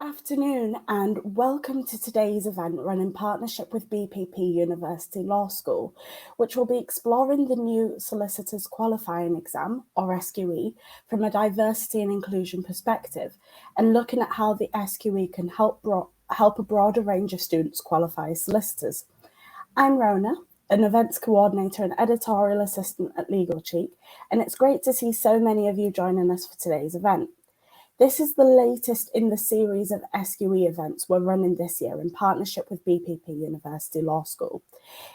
Afternoon and welcome to today's event run in partnership with BPP University Law School, which will be exploring the new Solicitors Qualifying Exam, or SQE, from a diversity and inclusion perspective, and looking at how the SQE can help a broader range of students qualify as solicitors. I'm Rona, an events coordinator and editorial assistant at Legal Cheek, and it's great to see so many of you joining us for today's event. This is the latest in the series of SQE events we're running this year in partnership with BPP University Law School.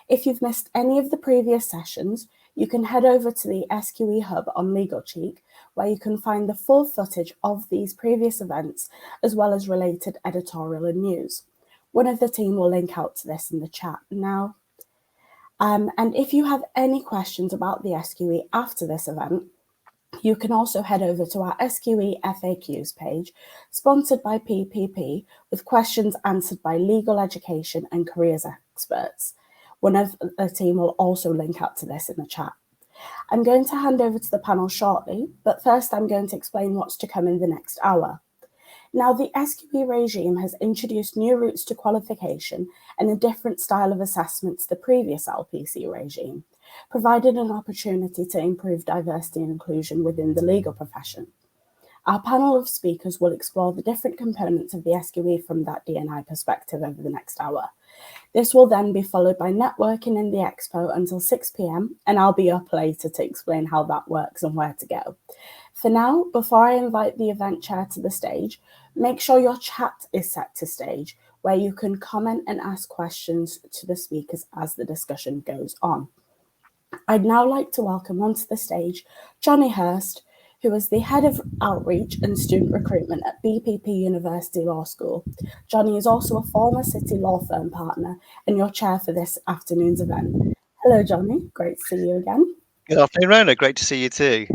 If you've missed any of the previous sessions, you can head over to the SQE Hub on Legal Cheek, where you can find the full footage of these previous events, as well as related editorial and news. One of the team will link out to this in the chat now. And if you have any questions about the SQE after this event, you can also head over to our SQE FAQs page, sponsored by PPP, with questions answered by legal education and careers experts. One of the team will also link out to this in the chat. I'm going to hand over to the panel shortly, but first I'm going to explain what's to come in the next hour. Now, the SQE regime has introduced new routes to qualification and a different style of assessment to the previous LPC regime, providing an opportunity to improve diversity and inclusion within the legal profession. Our panel of speakers will explore the different components of the SQE from that D&I perspective over the next hour. This will then be followed by networking in the expo until 6 p.m, and I'll be up later to explain how that works and where to go. For now, before I invite the event chair to the stage, make sure your chat is set to stage, where you can comment and ask questions to the speakers as the discussion goes on. I'd now like to welcome onto the stage Johnny Hurst, who is the Head of Outreach and Student Recruitment at BPP University Law School. Johnny is also a former City Law Firm partner and your chair for this afternoon's event. Hello, Johnny. Great to see you again. Good afternoon, Rona. Great to see you too.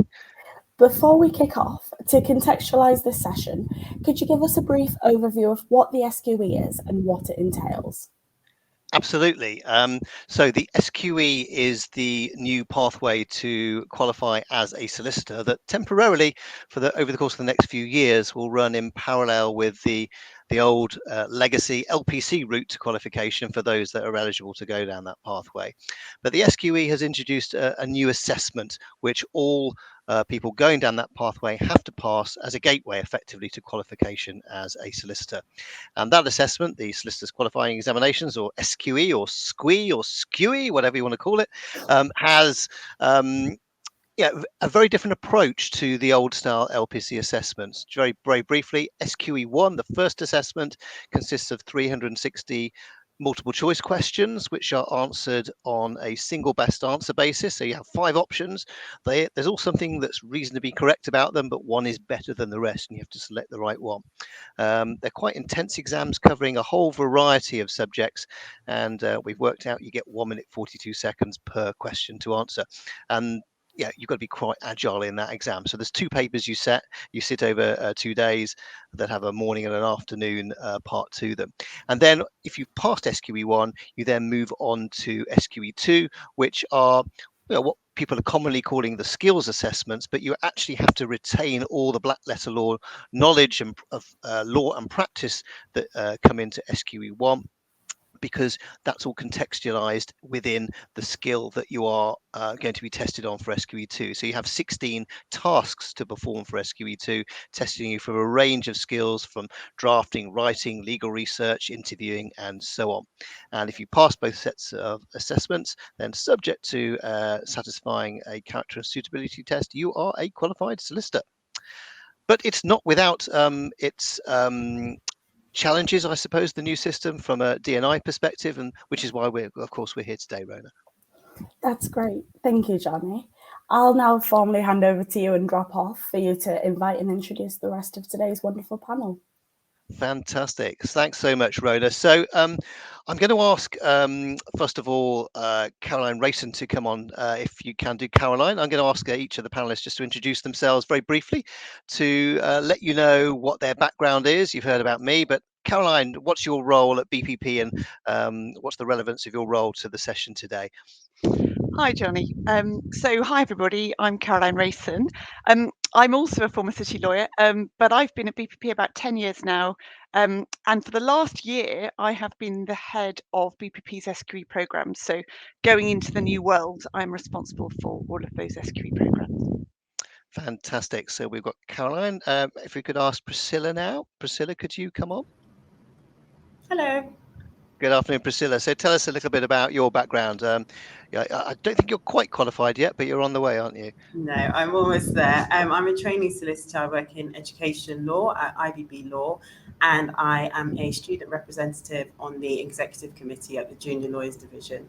Before we kick off, to contextualise this session, could you give us a brief overview of what the SQE is and what it entails? Absolutely. So the SQE is the new pathway to qualify as a solicitor that temporarily, over the course of the next few years, will run in parallel with the old legacy LPC route to qualification for those that are eligible to go down that pathway. But the SQE has introduced a new assessment which all people going down that pathway have to pass as a gateway effectively to qualification as a solicitor. And that assessment, the Solicitors Qualifying Examinations, or SQE or SQE or SQE, whatever you want to call it, has a very different approach to the old style LPC assessments. Very briefly, SQE1, the first assessment, consists of 360 multiple choice questions, which are answered on a single best answer basis. So you have 5 options. There's all something that's reasonably correct about them, but one is better than the rest, and you have to select the right one. They're quite intense exams covering a whole variety of subjects, and we've worked out you get 1 minute 42 seconds per question to answer. And you've got to be quite agile in that exam. So there's 2 papers you sit over 2 days that have a morning and an afternoon part to them. And then if you've passed SQE1, you then move on to SQE2, which are what people are commonly calling the skills assessments, but you actually have to retain all the black letter law knowledge and of law and practice that come into SQE1, because that's all contextualized within the skill that you are going to be tested on for SQE2. So you have 16 tasks to perform for SQE2, testing you for a range of skills from drafting, writing, legal research, interviewing, and so on. And if you pass both sets of assessments, then subject to satisfying a character and suitability test, you are a qualified solicitor. But it's not without its challenges, I suppose, the new system from a D&I perspective, and which is why we're here today, Rona. That's great. Thank you, Johnny. I'll now formally hand over to you and drop off for you to invite and introduce the rest of today's wonderful panel. Fantastic. Thanks so much, Rhoda. So I'm going to ask, first of all, Caroline Rayson to come on, if you can do, Caroline. I'm going to ask each of the panelists just to introduce themselves very briefly, to let you know what their background is. You've heard about me, but Caroline, what's your role at BPP, and what's the relevance of your role to the session today? Hi, Johnny. Hi, everybody. I'm Caroline Rayson. I'm also a former city lawyer, but I've been at BPP about 10 years now. And for the last year, I have been the head of BPP's SQE programs. So going into the new world, I'm responsible for all of those SQE programs. Fantastic. So we've got Caroline. If we could ask Priscilla now. Priscilla, could you come on? Hello. Good afternoon, Priscilla. So tell us a little bit about your background. Yeah, I don't think you're quite qualified yet, but you're on the way, aren't you? No, I'm almost there. I'm a training solicitor. I work in education law at IBB Law, and I am a student representative on the executive committee at the Junior Lawyers Division.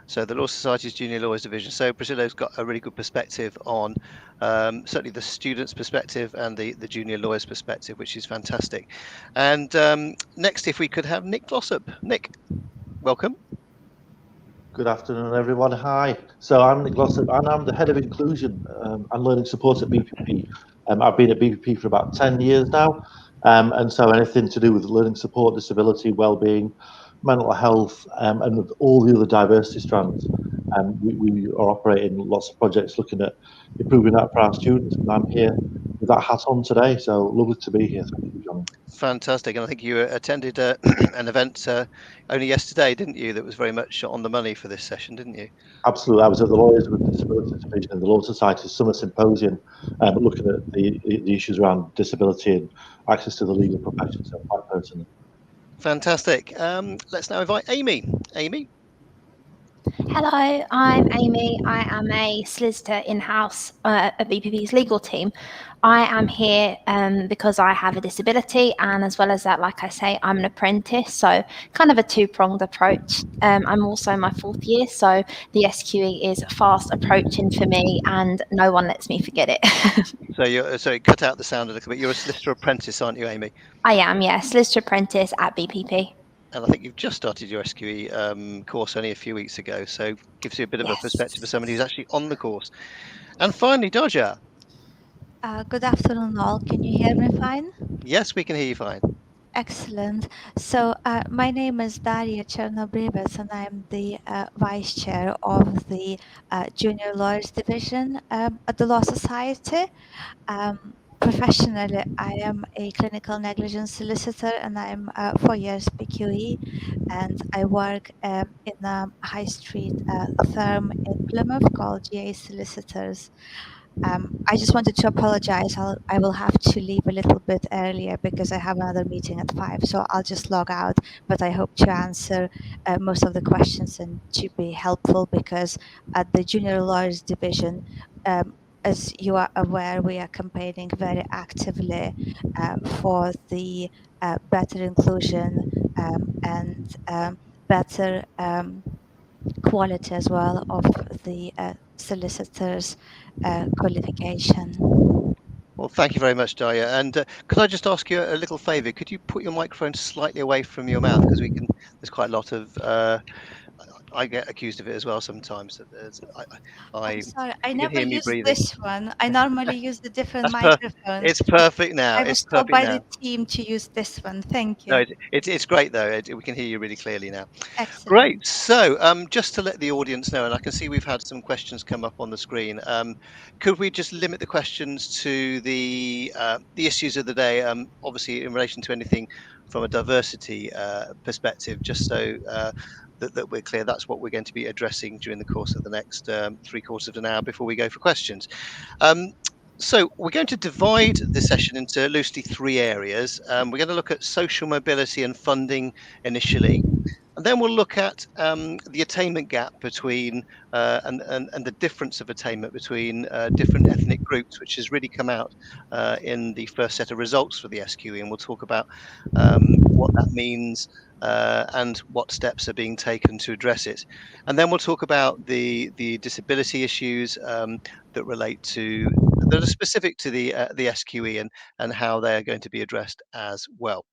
So the Law Society's Junior Lawyers Division. So Priscilla's got a really good perspective on certainly the students' perspective and the junior lawyers' perspective, which is fantastic. And next, if we could have Nick Glossop. Nick, welcome. Good afternoon, everyone. Hi. So I'm Nick Glossop, and I'm the Head of Inclusion and Learning Support at BPP. I've been at BPP for about 10 years now, and so anything to do with learning support, disability, well-being, mental health, and with all the other diversity strands. We are operating lots of projects looking at improving that for our students, and I'm here with that hat on today, so lovely to be here. Thank you, John. Fantastic. And I think you attended an event only yesterday, didn't you, that was very much on the money for this session, didn't you? Absolutely. I was at the Lawyers with Disabilities Division of the Law Society's Summer Symposium, looking at the issues around disability and access to the legal profession, so quite personally. Fantastic. Let's now invite Amy. Amy? Hello, I'm Amy. I am a solicitor in-house at BPP's legal team. I am here because I have a disability, and as well as that, like I say, I'm an apprentice, so kind of a two-pronged approach. I'm also my fourth year, so the SQE is fast approaching for me, and no one lets me forget it. So cut out the sound a little bit. You're a solicitor apprentice, aren't you, Amy? I am, yeah, solicitor apprentice at BPP. And I think you've just started your SQE course only a few weeks ago, so gives you a bit of a perspective of somebody who's actually on the course. And finally, Dodger. Good afternoon, all. Can you hear me fine? Yes, we can hear you fine. Excellent. So my name is Daria Chernobrivets, and I'm the Vice Chair of the Junior Lawyers Division at the Law Society. Professionally, I am a clinical negligence solicitor, and I'm 4 years PQE, and I work in a high street firm in Plymouth called GA Solicitors. I just wanted to apologize. I will have to leave a little bit earlier because I have another meeting at 5, so I'll just log out. But I hope to answer most of the questions and to be helpful, because at the Junior Lawyers Division, as you are aware, we are campaigning very actively for the better inclusion and better quality as well of the solicitors' qualification. Well, thank you very much, Daria. And could I just ask you a little favour? Could you put your microphone slightly away from your mouth, because there's quite a lot of I get accused of it as well sometimes. I'm sorry, I you can never hear me use breathing. this one. I normally use the different It's microphones. perfect now. I It's was told perfect by now. the team to use this one. Thank you. No, it's great though. We can hear you really clearly now. Excellent. Great. So just to let the audience know, and I can see we've had some questions come up on the screen. Could we just limit the questions to the issues of the day? Obviously, in relation to anything from a diversity perspective, just so that we're clear, that's what we're going to be addressing during the course of the next 3/4 of an hour before we go for questions. So we're going to divide the session into loosely 3 areas. We're going to look at social mobility and funding initially, and then we'll look at the attainment gap between and the difference of attainment between different ethnic groups, which has really come out in the first set of results for the SQE, and we'll talk about what that means and what steps are being taken to address it. And then we'll talk about the disability issues that relate to that are specific to the SQE and how they are going to be addressed as well.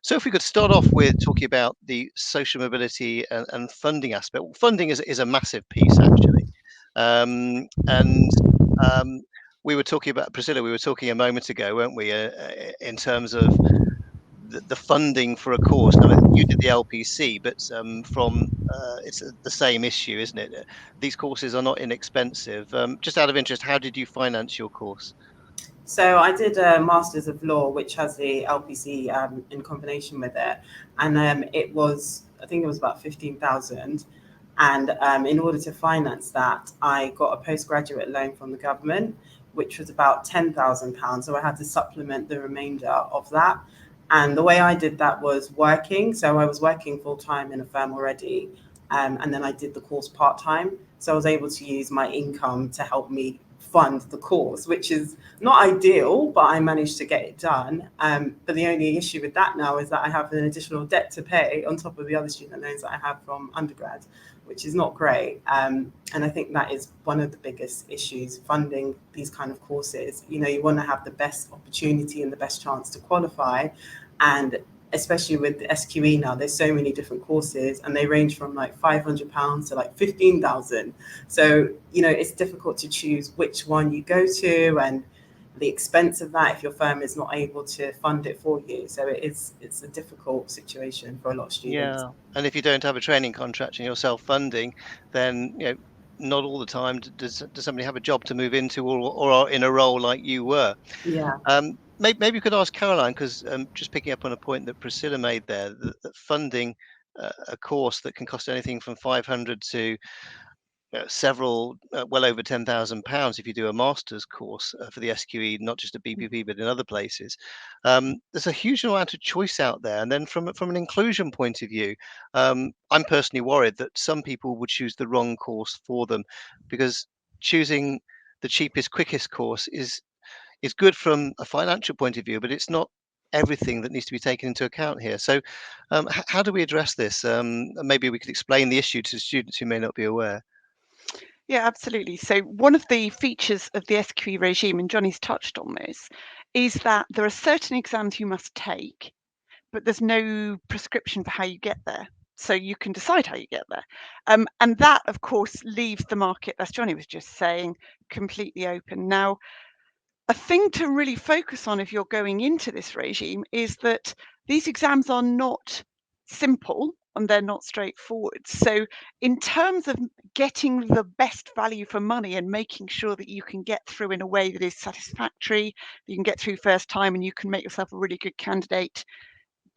So if we could start off with talking about the social mobility and funding aspect. Well, funding is a massive piece, actually. We were talking about, Priscilla, we were talking a moment ago, weren't we, in terms of the funding for a course. Now, you did the LPC, but from it's the same issue, isn't it? These courses are not inexpensive. Just out of interest, how did you finance your course? So I did a Masters of Law, which has the LPC in combination with it, and I think it was about 15,000. And in order to finance that, I got a postgraduate loan from the government, which was about £10,000. So I had to supplement the remainder of that. And the way I did that was working. So I was working full time in a firm already, and then I did the course part time. So I was able to use my income to help me fund the course, which is not ideal, but I managed to get it done. But the only issue with that now is that I have an additional debt to pay on top of the other student loans that I have from undergrad, which is not great. And I think that is one of the biggest issues, funding these kind of courses. You know, you want to have the best opportunity and the best chance to qualify. And especially with the SQE now, there's so many different courses and they range from like £500 to like 15,000. So, you know, it's difficult to choose which one you go to and the expense of that if your firm is not able to fund it for you. So it's a difficult situation for a lot of students. Yeah, and if you don't have a training contract and you're self-funding, then not all the time does somebody have a job to move into or are in a role like you were. Yeah. Maybe you could ask Caroline, because just picking up on a point that Priscilla made there, that funding a course that can cost anything from 500 to several, well over £10,000 if you do a master's course for the SQE, not just at BPP but in other places. There's a huge amount of choice out there, and then from an inclusion point of view, I'm personally worried that some people would choose the wrong course for them, because choosing the cheapest, quickest course is good from a financial point of view, but it's not everything that needs to be taken into account here. So how do we address this? Maybe we could explain the issue to students who may not be aware. Yeah, absolutely. So one of the features of the SQE regime, and Johnny's touched on this, is that there are certain exams you must take, but there's no prescription for how you get there. So you can decide how you get there. And that, of course, leaves the market, as Johnny was just saying, completely open. Now, a thing to really focus on if you're going into this regime is that these exams are not simple and they're not straightforward. So in terms of getting the best value for money and making sure that you can get through in a way that is satisfactory, you can get through first time and you can make yourself a really good candidate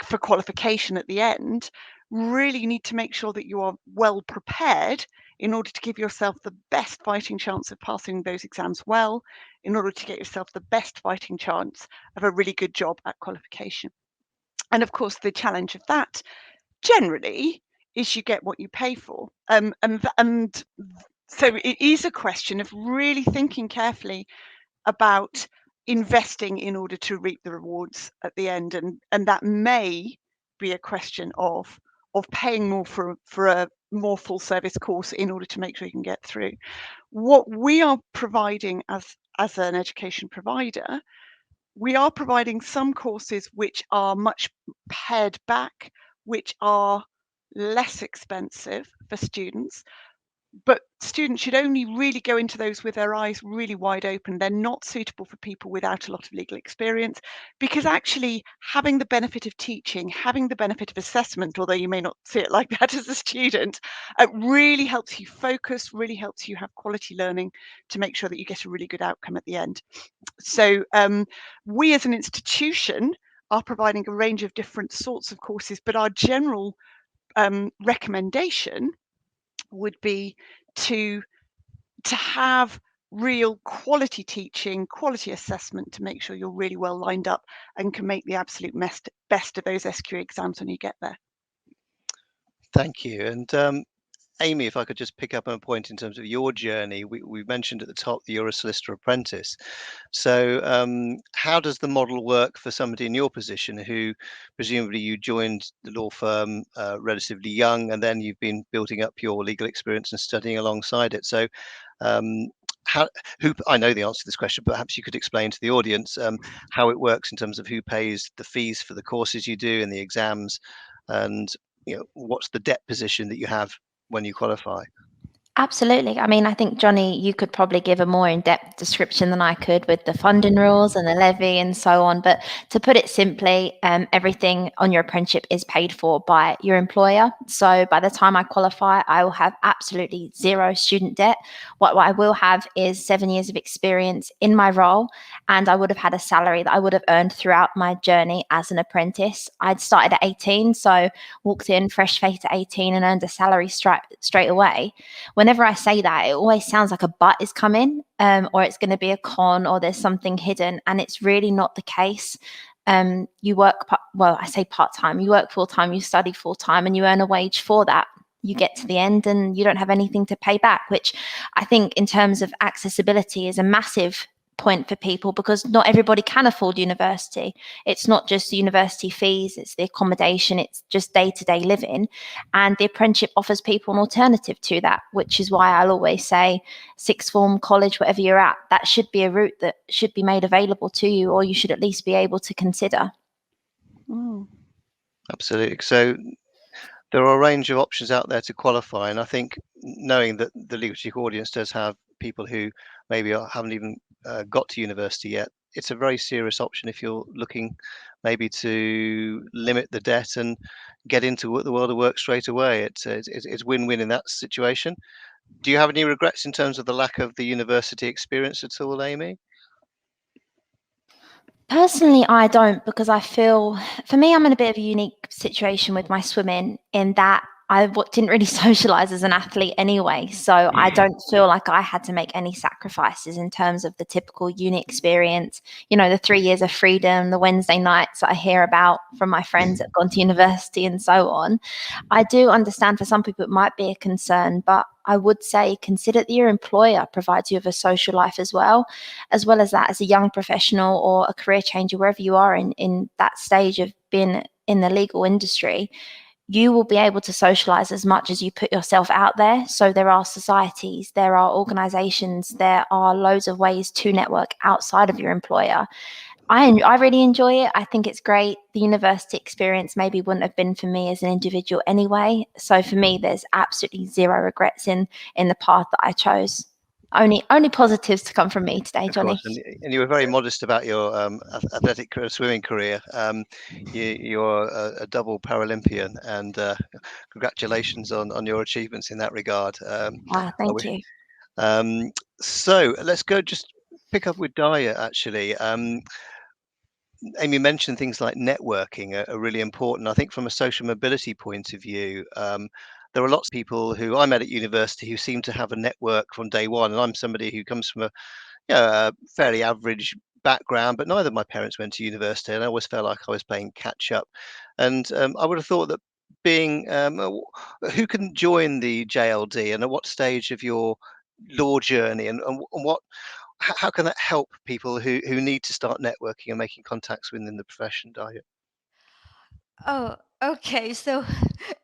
for qualification at the end, really you need to make sure that you are well prepared in order to give yourself the best fighting chance of passing those exams well, in order to get yourself the best fighting chance of a really good job at qualification. And of course, the challenge of that generally is you get what you pay for. And so it is a question of really thinking carefully about investing in order to reap the rewards at the end, and that may be a question of paying more for a more full service course in order to make sure you can get through. What we are providing as an education provider, we are providing some courses which are much pared back, which are less expensive for students, but students should only really go into those with their eyes really wide open. They're not suitable for people without a lot of legal experience, because actually having the benefit of teaching, having the benefit of assessment, although you may not see it like that as a student, really helps you focus, really helps you have quality learning to make sure that you get a really good outcome at the end. So we as an institution are providing a range of different sorts of courses, but our general recommendation would be to have real quality teaching, quality assessment to make sure you're really well lined up and can make the absolute best of those SQE exams when you get there. Thank you. And Amy, if I could just pick up on a point in terms of your journey, we mentioned at the top that you're a solicitor apprentice. So how does the model work for somebody in your position who presumably you joined the law firm relatively young, and then you've been building up your legal experience and studying alongside it? So I know the answer to this question, but perhaps you could explain to the audience how it works in terms of who pays the fees for the courses you do and the exams, and what's the debt position that you have when you qualify? Absolutely. I mean, I think, Johnny, you could probably give a more in-depth description than I could with the funding rules and the levy and so on. But to put it simply, everything on your apprenticeship is paid for by your employer. So by the time I qualify, I will have absolutely zero student debt. What I will have is 7 years of experience in my role, and I would have had a salary that I would have earned throughout my journey as an apprentice. I'd started at 18, so walked in fresh-faced at 18 and earned a salary straight away. Whenever I say that, it always sounds like a but is coming, or it's going to be a con, or there's something hidden, and it's really not the case. You work, I say part-time, you work full-time, you study full-time, and you earn a wage for that. You get to the end and you don't have anything to pay back, which I think in terms of accessibility is a massive point for people, because not everybody can afford university. It's not just the university fees, it's the accommodation, it's just day-to-day living. And the apprenticeship offers people an alternative to that, which is why I'll always say sixth form, college, whatever you're at, that should be a route that should be made available to you, or you should at least be able to consider. Absolutely. So there are a range of options out there to qualify, and I think knowing that the Legal Chic audience does have people who maybe haven't even got to university yet, it's a very serious option if you're looking maybe to limit the debt and get into the world of work straight away. It's win-win in that situation. Do you have any regrets in terms of the lack of the university experience at all, Amy? Personally, I don't, because I feel, for me, I'm in a bit of a unique situation with my swimming in that I didn't really socialize as an athlete anyway. So I don't feel like I had to make any sacrifices in terms of the typical uni experience. You know, the 3 years of freedom, the Wednesday nights that I hear about from my friends that have gone to university and so on. I do understand for some people it might be a concern, but I would say consider that your employer provides you with a social life as well as that as a young professional or a career changer, wherever you are in that stage of being in the legal industry. You will be able to socialize as much as you put yourself out there. So there are societies, there are organizations, there are loads of ways to network outside of your employer. I really enjoy it. I think it's great. The university experience maybe wouldn't have been for me as an individual anyway. So for me, there's absolutely zero regrets in the path that I chose. Only positives to come from me today, Johnny. Of course, and you were very modest about your athletic swimming career. You're a double Paralympian, and congratulations on your achievements in that regard. Thank you. So let's go just pick up with Daya, actually. Amy mentioned things like networking are really important. I think from a social mobility point of view, there are lots of people who I met at university who seem to have a network from day one. And I'm somebody who comes from a fairly average background, but neither of my parents went to university, and I always felt like I was playing catch up. And I would have thought that being who can join the JLD and at what stage of your law journey, and what how can that help people who need to start networking and making contacts within the profession, Daya? Oh, okay. So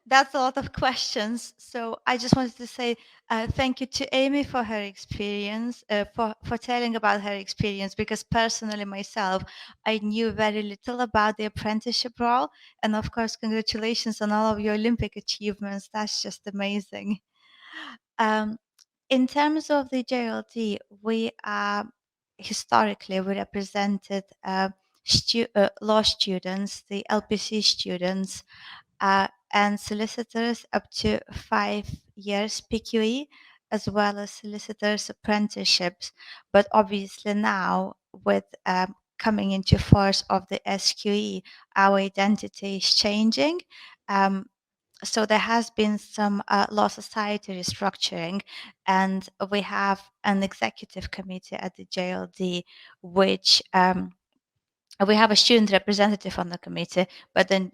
that's a lot of questions. So I just wanted to say thank you to Amy for her experience, for telling about her experience, because personally myself, I knew very little about the apprenticeship role. And of course, congratulations on all of your Olympic achievements. That's just amazing. In terms of the JLD, we historically we represented law students, the LPC students, and solicitors up to 5 years PQE, as well as solicitors apprenticeships. But obviously now, with coming into force of the SQE, our identity is changing. So there has been some law society restructuring, and we have an executive committee at the JLD, which we have a student representative on the committee, but then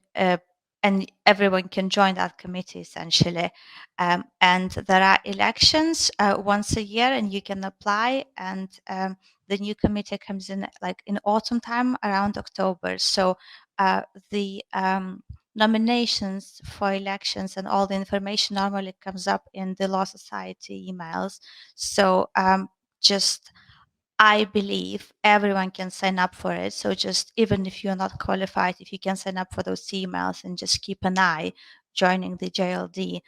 and everyone can join that committee essentially. And there are elections once a year, and you can apply. And the new committee comes in like in autumn time, around October. So the nominations for elections and all the information normally comes up in the Law Society emails. So just I believe everyone can sign up for it. So just even if you're not qualified, if you can sign up for those emails and just keep an eye, joining the JLD.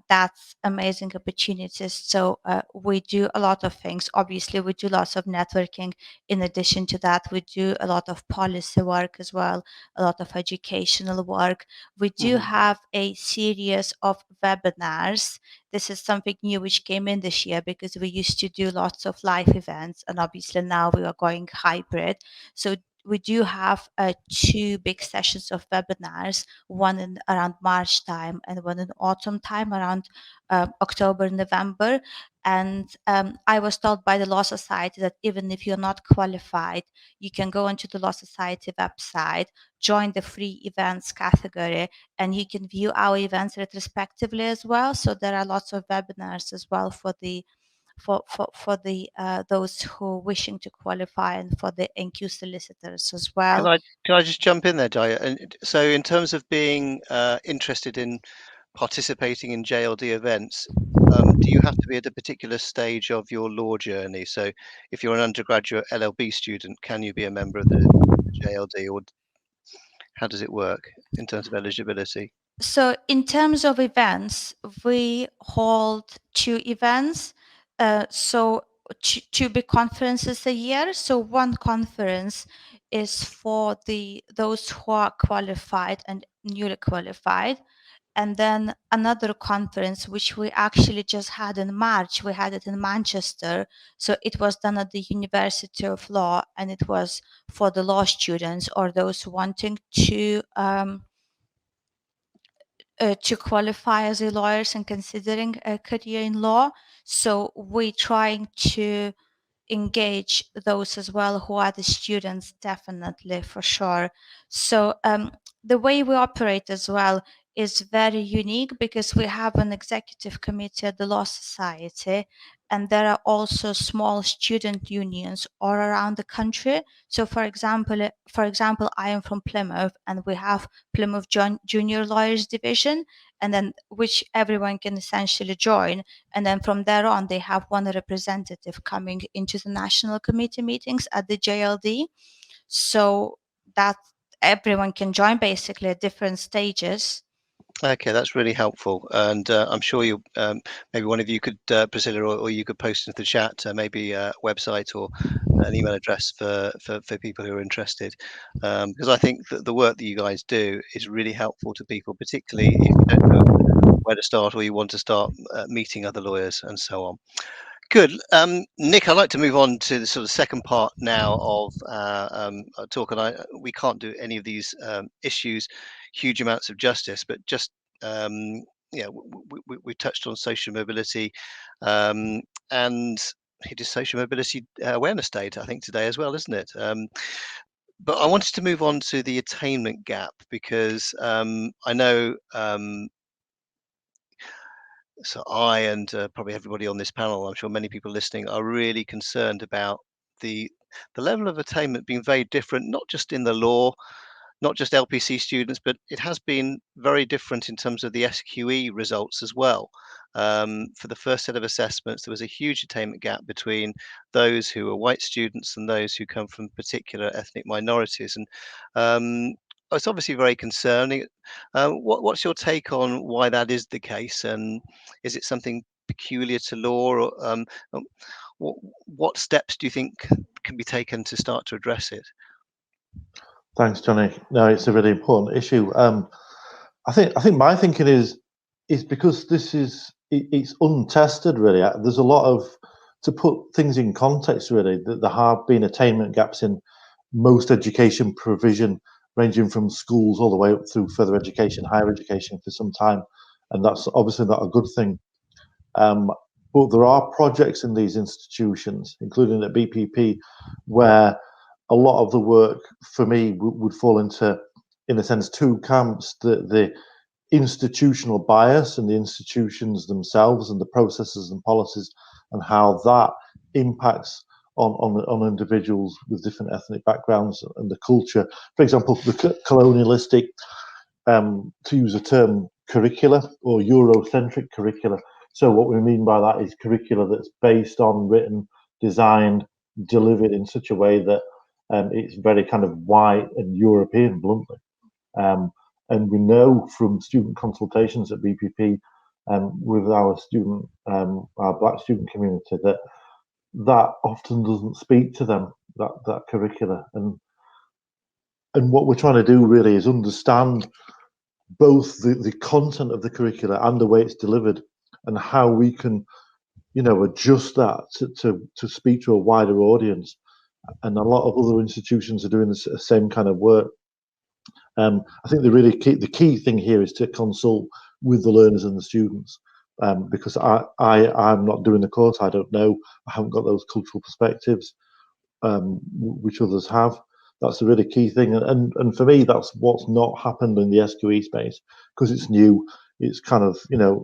That's amazing opportunities. So we do a lot of things. Obviously, we do lots of networking. In addition to that, we do a lot of policy work as well, a lot of educational work. We do have a series of webinars. This is something new which came in this year, because we used to do lots of live events, and obviously now we are going hybrid. So we do have 2 big sessions of webinars, one in around March time and one in autumn time around October, November. And I was told by the Law Society that even if you're not qualified, you can go onto the Law Society website, join the free events category, and you can view our events retrospectively as well. So there are lots of webinars as well for the those who are wishing to qualify, and for the NQ solicitors as well. Can I just jump in there, Jaya? And so, in terms of being interested in participating in JLD events, do you have to be at a particular stage of your law journey? So, if you're an undergraduate LLB student, can you be a member of the JLD, or how does it work in terms of eligibility? So in terms of events, we hold 2 events. So 2 big conferences a year. So one conference is for those who are qualified and newly qualified. And then another conference, which we actually just had in March, we had it in Manchester. So it was done at the University of Law, and it was for the law students or those wanting to qualify as a lawyers and considering a career in law. So we're trying to engage those as well who are the students, definitely, for sure. So the way we operate as well is very unique, because we have an executive committee at the Law Society, and there are also small student unions all around the country. So for example, I am from Plymouth, and we have Plymouth Junior Lawyers Division, and then which everyone can essentially join. And then from there on, they have one representative coming into the national committee meetings at the JLD, so that everyone can join basically at different stages. Okay, that's really helpful, and I'm sure you maybe one of you could, Priscilla, or you could post into the chat maybe a website or an email address for people who are interested, because I think that the work that you guys do is really helpful to people, particularly if you don't know where to start, or you want to start meeting other lawyers and so on. Good. Nick, I'd like to move on to the sort of second part now of our talk, and we can't do any of these issues huge amounts of justice, but just we touched on social mobility, and it is Social Mobility Awareness Day, I think, today as well, isn't it? But I wanted to move on to the attainment gap, because I know so I and probably everybody on this panel, I'm sure many people listening, are really concerned about the level of attainment being very different, not just in the law, not just LPC students, but it has been very different in terms of the SQE results as well. For the first set of assessments, there was a huge attainment gap between those who are white students and those who come from particular ethnic minorities. And it's obviously very concerning. What's your take on why that is the case? And is it something peculiar to law? Or what steps do you think can be taken to start to address it? Thanks, Johnny. No, it's a really important issue. I think my thinking is because it's untested really. There's a lot of, to put things in context really, that there have been attainment gaps in most education provision, ranging from schools all the way up through further education, higher education for some time, and that's obviously not a good thing. But there are projects in these institutions, including at BPP, where a lot of the work for me would fall into, in a sense, 2 camps: the institutional bias and the institutions themselves and the processes and policies, and how that impacts on individuals with different ethnic backgrounds and the culture. For example, the colonialistic, to use a term, curricula or Eurocentric curricula. So what we mean by that is curricula that's based on, written, designed, delivered in such a way that it's very kind of white and European, bluntly. And we know from student consultations at BPP with our our Black student community, that often doesn't speak to them, that curricula. And what we're trying to do really is understand both the content of the curricula and the way it's delivered, and how we can, adjust that to speak to a wider audience. And a lot of other institutions are doing the same kind of work. I think the key thing here is to consult with the learners and the students, because I'm not doing the course. I don't know. I haven't got those cultural perspectives, which others have. That's a really key thing. And for me, that's what's not happened in the SQE space, because it's new. It's kind of,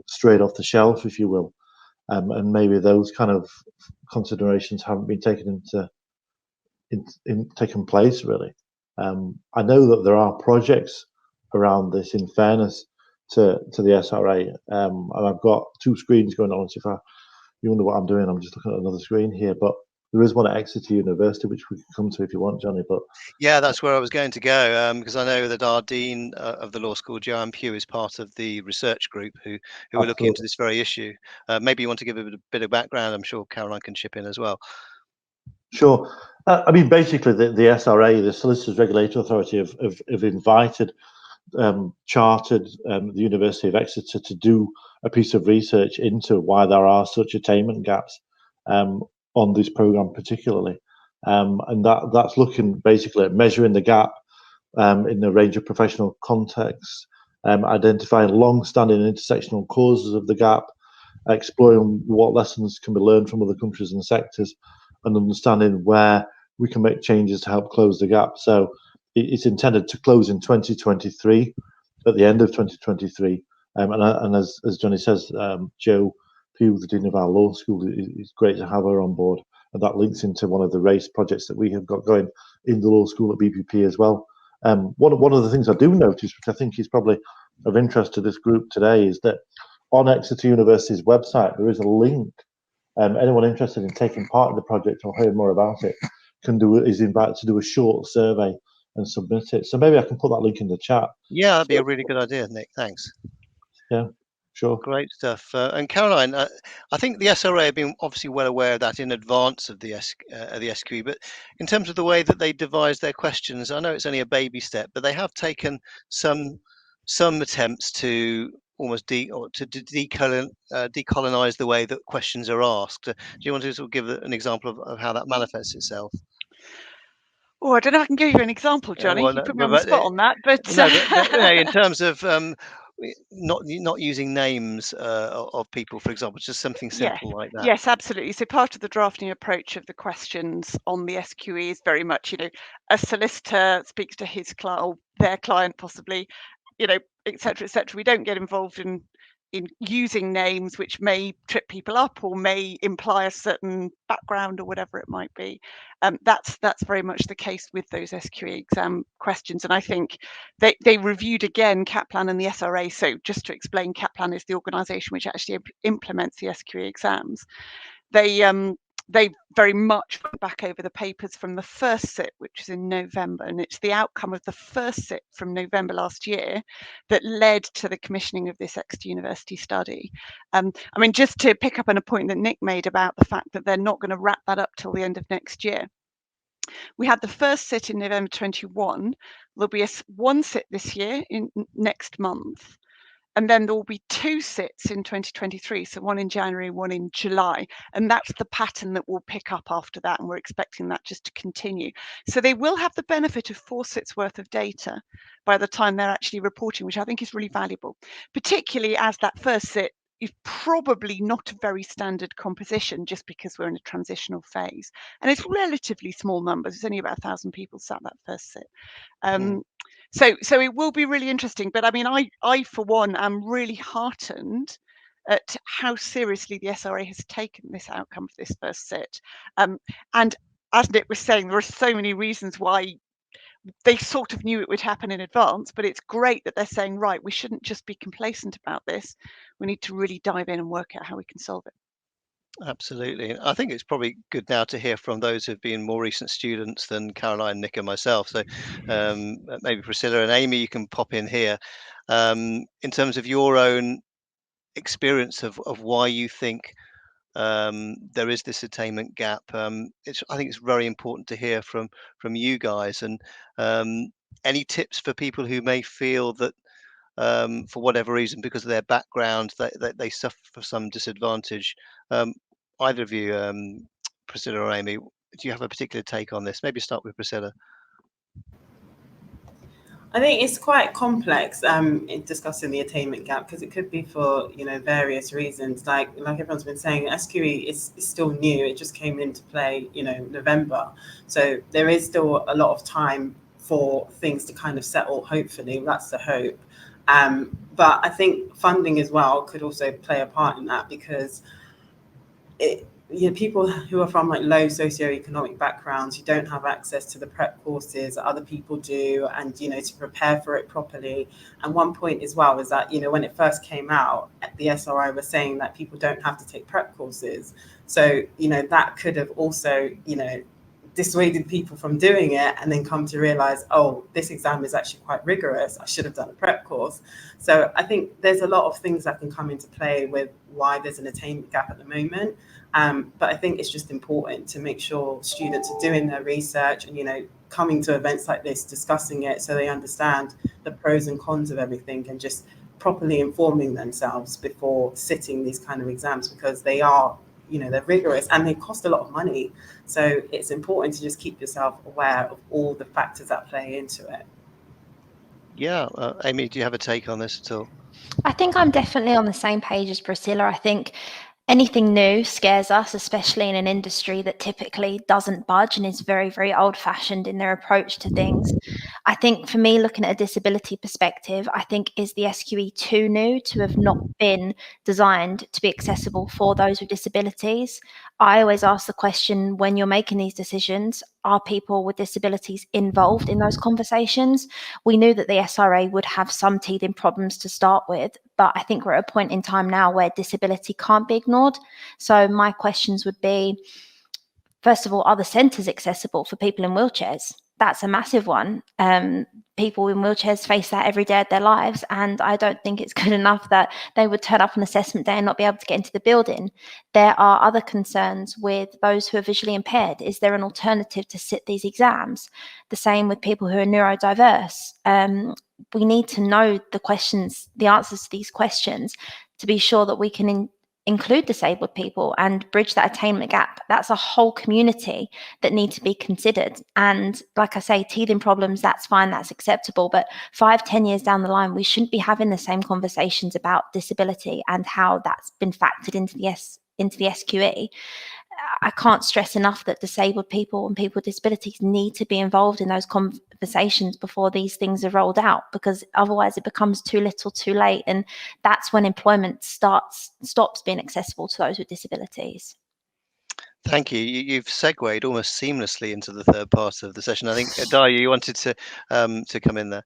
straight off the shelf, if you will. And maybe those kind of considerations haven't been taken taken place, really. I know that there are projects around this, in fairness to the SRA, and I've got two screens going on. So if you wonder what I'm doing, I'm just looking at another screen here. But there is one at Exeter University, which we can come to if you want, Johnny. But yeah, that's where I was going to go, because I know that our dean of the law school, Joanne Pugh, is part of the research group who are looking into this very issue. Maybe you want to give a bit of background. I'm sure Caroline can chip in as well. Sure. I mean, basically, the SRA, the Solicitors Regulatory Authority, have invited chartered the University of Exeter to do a piece of research into why there are such attainment gaps on this programme particularly. And that's looking basically at measuring the gap in a range of professional contexts, identifying long-standing intersectional causes of the gap, exploring what lessons can be learned from other countries and sectors, and understanding where we can make changes to help close the gap. So it's intended to close in 2023, at the end of 2023. And as Johnny says, Jo Pugh, the Dean of our law school, it's great to have her on board. And that links into one of the race projects that we have got going in the law school at BPP as well. One of the things I do notice, which I think is probably of interest to this group today, is that on Exeter University's website, there is a link. Anyone interested in taking part in the project or hearing more about it is invited to do a short survey and submit it. So maybe I can put that link in the chat. Yeah, that'd be a really good idea, Nick. Thanks. Yeah, sure. Great stuff. And Caroline, I think the SRA have been obviously well aware of that in advance of the SQE, but in terms of the way that they devise their questions, I know it's only a baby step, but they have taken some attempts to almost decolonize the way that questions are asked. Do you want to sort of give an example of how that manifests itself? Oh, I don't know if I can give you an example, Johnny. Well, you put me on the spot on that, but no, but in terms of not using names of people, for example, just something simple like that. Yes, absolutely. So part of the drafting approach of the questions on the SQE is very much, a solicitor speaks to his client or their client, possibly, et cetera, et cetera. We don't get involved in using names which may trip people up or may imply a certain background or whatever it might be. That's very much the case with those SQE exam questions. And I think they reviewed again Kaplan and the SRA. So just to explain, Kaplan is the organisation which actually implements the SQE exams. They very much went back over the papers from the first sit, which is in November, and it's the outcome of the first sit from November last year that led to the commissioning of this Exeter University study. I mean, just to pick up on a point that Nick made about the fact that they're not going to wrap that up till the end of next year. We had the first sit in November 21. There'll be one sit this year in next month. And then there will be two sits in 2023, so one in January, one in July. And that's the pattern that we'll pick up after that. And we're expecting that just to continue. So they will have the benefit of 4 sits worth of data by the time they're actually reporting, which I think is really valuable, particularly as that first sit is probably not a very standard composition, just because we're in a transitional phase. And it's relatively small numbers. It's only about 1,000 people sat that first sit. So it will be really interesting. But I mean, I for one am really heartened at how seriously the SRA has taken this outcome of this first sit. And as Nick was saying, there are so many reasons why they sort of knew it would happen in advance, but it's great that they're saying, right, we shouldn't just be complacent about this. We need to really dive in and work out how we can solve it. Absolutely. I think it's probably good now to hear from those who've been more recent students than Caroline, Nick, and myself. So maybe Priscilla and Amy, you can pop in here. In terms of your own experience of why you think there is this attainment gap, I think it's very important to hear from you guys. And any tips for people who may feel that for whatever reason, because of their background, they suffer some disadvantage. Either of you, Priscilla or Amy, do you have a particular take on this? Maybe start with Priscilla. I think it's quite complex in discussing the attainment gap, because it could be for various reasons. Like everyone's been saying, SQE is still new. It just came into play November, so there is still a lot of time for things to kind of settle. Hopefully, that's the hope. But I think funding as well could also play a part in that, because people who are from like low socioeconomic backgrounds, who don't have access to the prep courses that other people do, and to prepare for it properly. And one point as well is that when it first came out, the SRI was saying that people don't have to take prep courses. So that could have also dissuaded people from doing it, and then come to realize, oh, this exam is actually quite rigorous, I should have done a prep course. So I think there's a lot of things that can come into play with why there's an attainment gap at the moment. But I think it's just important to make sure students are doing their research and coming to events like this, discussing it, so they understand the pros and cons of everything, and just properly informing themselves before sitting these kind of exams, because they are they're rigorous and they cost a lot of money. So it's important to just keep yourself aware of all the factors that play into it. Yeah, Amy, do you have a take on this at all? I think I'm definitely on the same page as Priscilla. I think anything new scares us, especially in an industry that typically doesn't budge and is very, very old-fashioned in their approach to things. I think for me, looking at a disability perspective, I think, is the SQE too new to have not been designed to be accessible for those with disabilities? I always ask the question, when you're making these decisions, are people with disabilities involved in those conversations? We knew that the SRA would have some teething problems to start with, but I think we're at a point in time now where disability can't be ignored. So my questions would be, first of all, are the centres accessible for people in wheelchairs? That's a massive one. People in wheelchairs face that every day of their lives, and I don't think it's good enough that they would turn up on assessment day and not be able to get into the building. There are other concerns with those who are visually impaired. Is there an alternative to sit these exams? The same with people who are neurodiverse. We need to know the answers to these questions, to be sure that we can include disabled people and bridge that attainment gap. That's a whole community that need to be considered. And like I say, teething problems, that's fine, that's acceptable. But 5-10 years down the line, we shouldn't be having the same conversations about disability and how that's been factored into the SQE. I can't stress enough that disabled people and people with disabilities need to be involved in those conversations before these things are rolled out, because otherwise it becomes too little too late, and that's when employment stops being accessible to those with disabilities. Thank you. You've segued almost seamlessly into the third part of the session. I think, Daya, you wanted to come in there.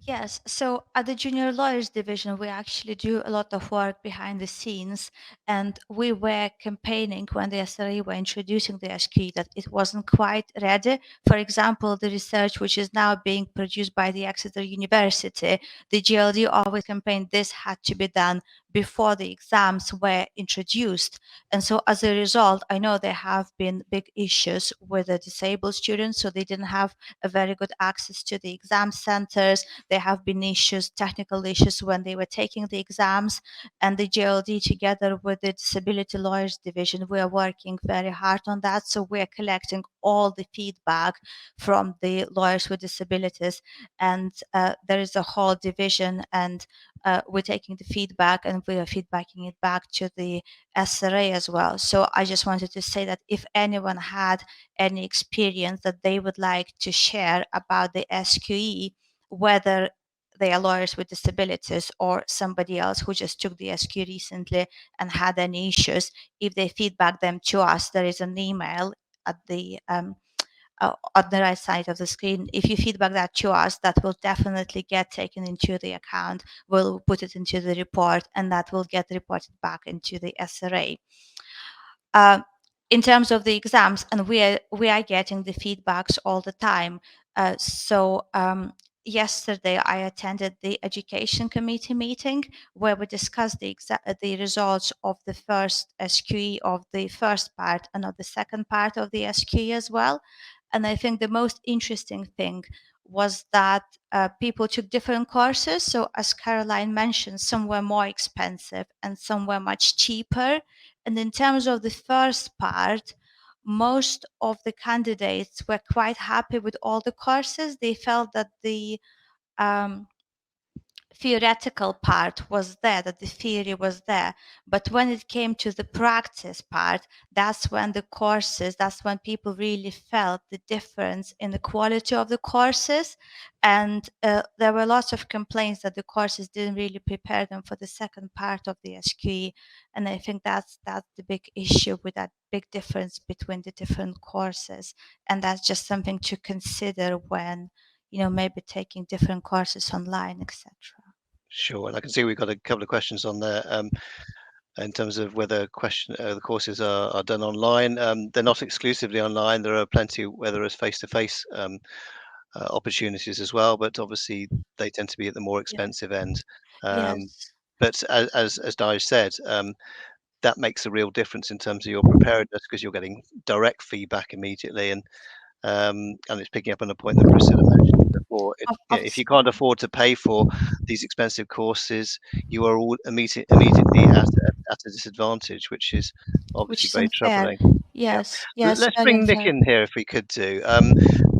Yes, so at the Junior Lawyers Division, we actually do a lot of work behind the scenes, and we were campaigning when the SRE were introducing the SQE that it wasn't quite ready. For example, the research which is now being produced by the Exeter University, the GLD always campaigned this had to be done before the exams were introduced. And so as a result, I know there have been big issues with the disabled students, so they didn't have a very good access to the exam centers. There have been issues, technical issues when they were taking the exams, and the GLD together with the Disability Lawyers Division, we are working very hard on that. So we are collecting all the feedback from the lawyers with disabilities, and there is a whole division, and we're taking the feedback and we are feedbacking it back to the SRA as well. So I just wanted to say that if anyone had any experience that they would like to share about the SQE, whether they are lawyers with disabilities or somebody else who just took the SQ recently and had any issues, if they feedback them to us, there is an email at the on the right side of the screen. If you feedback that to us, that will definitely get taken into the account. We'll put it into the report, and that will get reported back into the SRA. in terms of the exams, and we are getting the feedbacks all the time. Yesterday I attended the education committee meeting where we discussed the results of the first SQE of the first part and of the second part of the SQE as well. And I think the most interesting thing was that people took different courses. So as Caroline mentioned, some were more expensive and some were much cheaper. And in terms of the first part, most of the candidates were quite happy with all the courses. They felt that the theoretical part was there, that the theory was there. But when it came to the practice part, that's when people really felt the difference in the quality of the courses. And there were lots of complaints that the courses didn't really prepare them for the second part of the SQE. And I think that's the big issue with that big difference between the different courses. And that's just something to consider when, maybe taking different courses online, etc. Sure, and I can see we've got a couple of questions on there in terms of whether the courses are done online. They're not exclusively online. There are plenty where there is face-to-face opportunities as well, but obviously they tend to be at the more expensive end. Yes. But as Daj said, that makes a real difference in terms of your preparedness because you're getting direct feedback immediately, and it's picking up on a point that Priscilla mentioned before. If you can't afford to pay for these expensive courses, you are all immediately at a disadvantage, which is obviously very troubling. Yes, Yeah. yes. Let's bring Nick in here if we could do.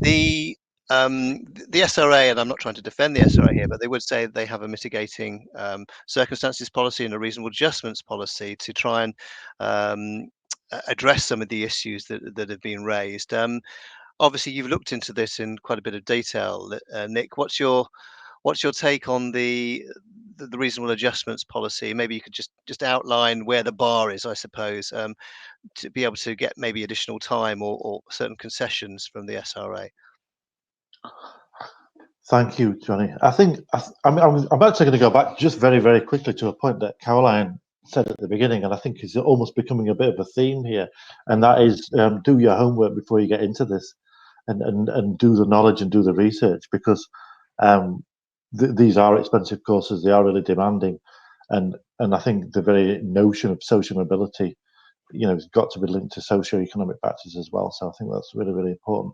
The SRA, and I'm not trying to defend the SRA here, but they would say they have a mitigating circumstances policy and a reasonable adjustments policy to try and address some of the issues that have been raised. Obviously, you've looked into this in quite a bit of detail, Nick. What's your take on the reasonable adjustments policy? Maybe you could just outline where the bar is, I suppose, to be able to get maybe additional time or certain concessions from the SRA. Thank you, Johnny. I'm actually going to go back just very, very quickly to a point that Caroline said at the beginning, and I think is almost becoming a bit of a theme here, and that is do your homework before you get into this, and do the knowledge and do the research, because these are expensive courses, they are really demanding, and I think the very notion of social mobility, has got to be linked to socio-economic factors as well. So I think that's really, really important.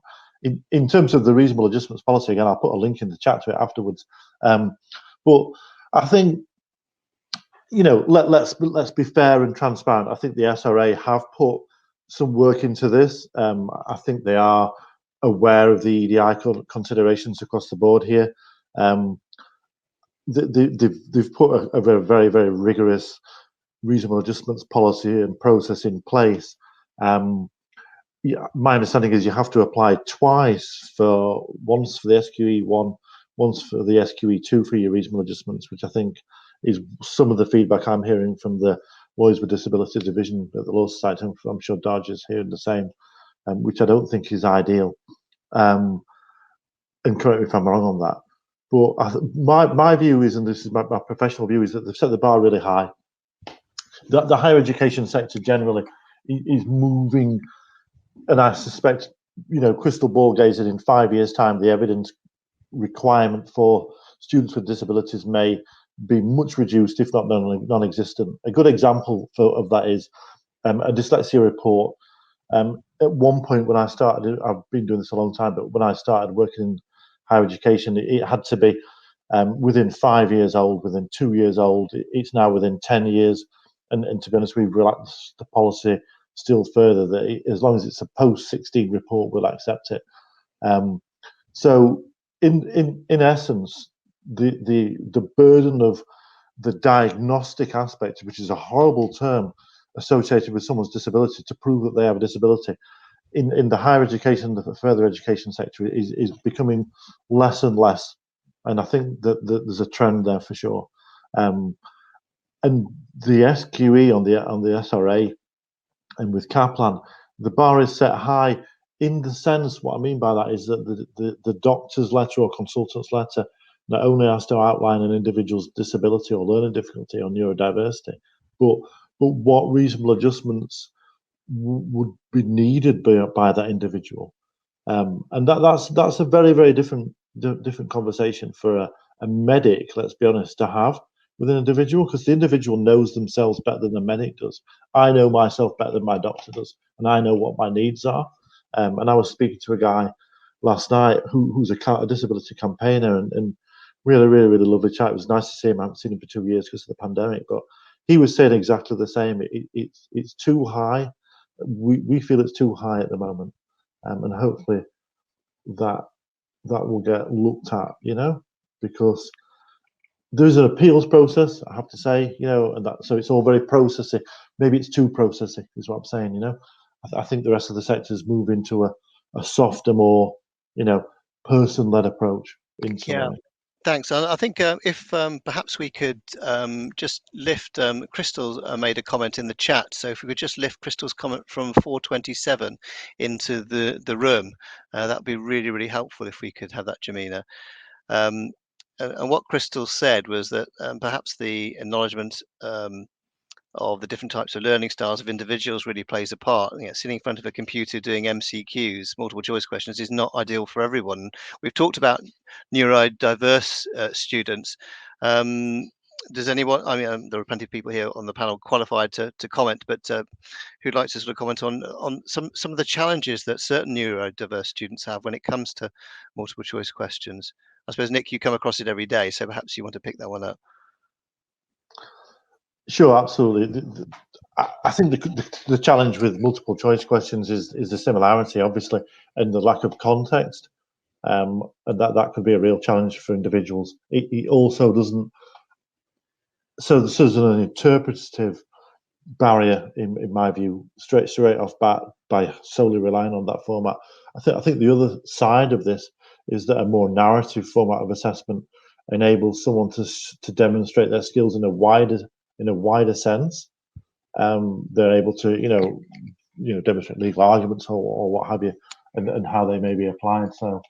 In terms of the reasonable adjustments policy, again, I'll put a link in the chat to it afterwards. But I think, let's be fair and transparent. I think the SRA have put some work into this. I think they are aware of the EDI considerations across the board here. They've put a very, very rigorous reasonable adjustments policy and process in place. My understanding is you have to apply twice, once for the SQE1, once for the SQE2 for your reasonable adjustments, which I think is some of the feedback I'm hearing from the Lawyers with Disability Division at the Law Society. I'm sure Dodge is hearing the same, which I don't think is ideal. And correct me if I'm wrong on that. But my view is, and this is my professional view, is that they've set the bar really high. The higher education sector generally is moving, and I suspect, crystal ball gazing, in 5 years' time, the evidence requirement for students with disabilities may be much reduced, if not non-existent. A good example of that is a dyslexia report. At one point when I started, I've been doing this a long time, but when I started working in higher education, it had to be within 5 years old, within 2 years old. It's now within 10 years. And to be honest, we've relaxed the policy still further, that as long as it's a post-16 report, we'll accept it. So in essence, the burden of the diagnostic aspect, which is a horrible term associated with someone's disability, to prove that they have a disability, in the higher education, the further education sector, is becoming less and less. And I think that there's a trend there for sure. And the SQE on the SRA and with Kaplan, the bar is set high in the sense, what I mean by that is that the doctor's letter or consultant's letter not only has to outline an individual's disability or learning difficulty or neurodiversity, but what reasonable adjustments would be needed by that individual. And that's a very, very different conversation for a medic, let's be honest, to have with an individual, because the individual knows themselves better than the medic does. I know myself better than my doctor does, and I know what my needs are. And I was speaking to a guy last night who's a disability campaigner, and really, really, really lovely chat. It was nice to see him. I haven't seen him for 2 years because of the pandemic, but he was saying exactly the same. It's too high. We feel it's too high at the moment, and hopefully that will get looked at, because there's an appeals process, I have to say, and that, so it's all very processy. Maybe it's too processy, is what I'm saying. I think the rest of the sectors move into a softer, more person-led approach in some way. Thanks. I think if perhaps we could just lift Crystal made a comment in the chat. So if we could just lift Crystal's comment from 427 into the room, that would be really, really helpful if we could have that, Jamina. And what Crystal said was that perhaps the acknowledgement of the different types of learning styles of individuals really plays a part. Sitting in front of a computer doing MCQs, multiple choice questions, is not ideal for everyone. We've talked about neurodiverse students. Does anyone, there are plenty of people here on the panel qualified to comment, but who'd like to sort of comment on some of the challenges that certain neurodiverse students have when it comes to multiple choice questions? I suppose, Nick, you come across it every day, so perhaps you want to pick that one up. Sure, absolutely. I think the challenge with multiple choice questions is the similarity, obviously, and the lack of context. And that could be a real challenge for individuals. It also doesn't. So there's an interpretative barrier, in my view, straight off bat by solely relying on that format. I think the other side of this is that a more narrative format of assessment enables someone to demonstrate their skills in a wider sense. They're able to demonstrate legal arguments or what have you, and how they may be applied. So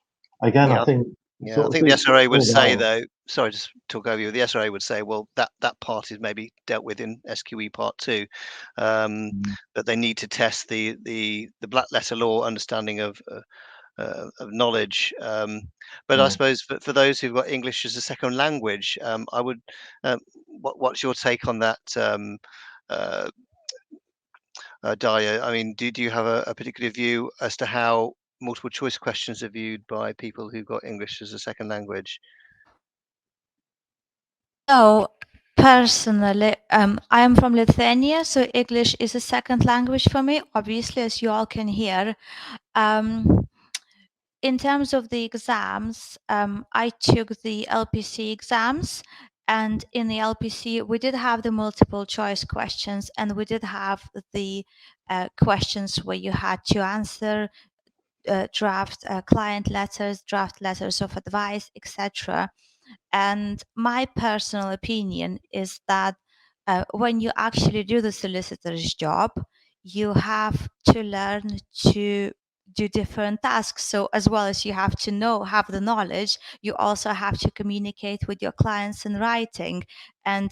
again, I think the SRA would say, though, sorry, just talk over you. The SRA would say, well, that part is maybe dealt with in SQE Part 2, that they need to test the black letter law understanding of knowledge. But I suppose for those who've got English as a second language, I would. What's your take on that, Daya? I mean, do you have a particular view as to how multiple choice questions are viewed by people who've got English as a second language? So personally, I am from Lithuania, so English is a second language for me, obviously, as you all can hear. In terms of the exams, I took the LPC exams, and in the LPC, we did have the multiple choice questions, and we did have the questions where you had to answer draft client letters, draft letters of advice, etc. And my personal opinion is that when you actually do the solicitor's job, you have to learn to do different tasks. So as well as you have to have the knowledge, you also have to communicate with your clients in writing. And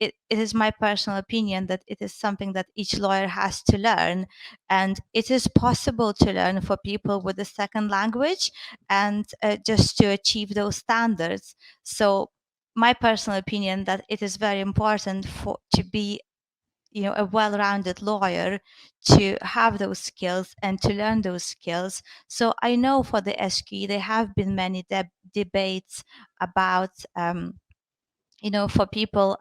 it is my personal opinion that it is something that each lawyer has to learn. And it is possible to learn for people with a second language and just to achieve those standards. So my personal opinion that it is very important to be a well-rounded lawyer, to have those skills and to learn those skills. So I know for the SQE there have been many debates about for people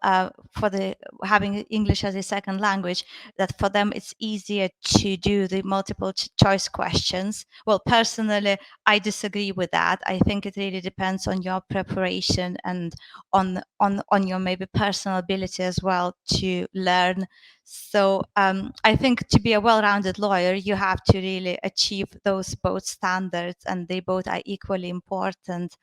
for having English as a second language, that for them it's easier to do the multiple choice questions. Well, personally, I disagree with that. I think it really depends on your preparation and on your maybe personal ability as well to learn. So I think to be a well-rounded lawyer, you have to really achieve those both standards, and they both are equally important.